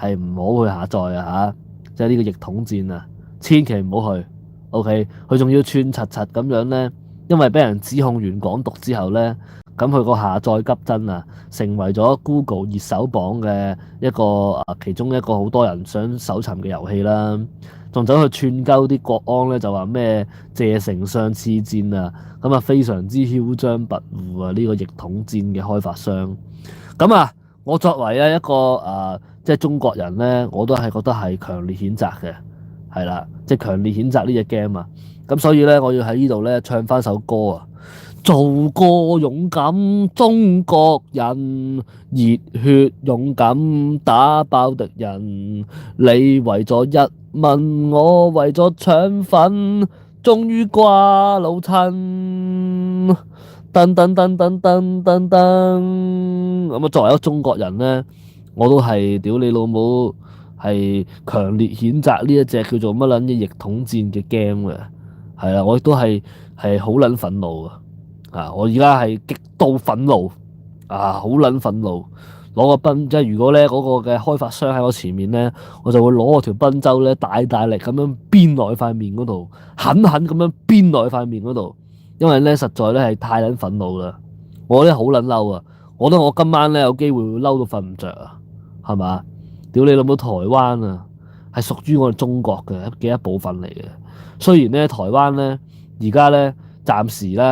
係唔好去下載啊嚇！即係呢個逆統戰啊，千祈唔好去。OK，佢仲要串柒柒咁樣咧，因為俾人指控完港獨之後咧，咁佢個下載急增啊，成為咗 Google 熱搜榜嘅一個其中一個好多人想搜尋嘅遊戲啦。仲走去串鳩啲國安咧，就話咩謝丞相刺戰啊，咁啊非常之囂張跋扈啊！呢個逆統戰嘅開發商，咁啊，我作為一個即係中國人咧，我都係覺得係強烈譴責嘅，係啦，即係強烈譴責呢隻 game 啊！咁所以咧，我要喺呢度咧唱翻首歌啊！做個勇敢中國人，熱血勇敢打爆敵人。你為咗一問，我為咗腸粉，終於掛老襯。噔噔噔噔噔噔噔，咁啊！作為一個中國人咧，我都係屌你老母，係強烈譴責呢一隻叫做乜撚嘢逆統戰嘅 game 嘅，係啦，我亦都係好撚憤怒啊！我而家係極度憤怒啊，好撚憤怒，攞個賓即係如果咧嗰個嘅開發商喺我前面咧，我就會攞我條賓周咧大大力咁樣鞭落去塊面嗰度，狠狠咁樣鞭落去塊面嗰度。因為咧實在咧係太撚憤怒啦，我咧好撚嬲啊！我覺得我今晚咧有機會會嬲到瞓唔着啊，係嘛？屌你老母！台灣啊，係屬於我哋中國嘅一部分嚟嘅。雖然咧台灣咧而家咧暫時咧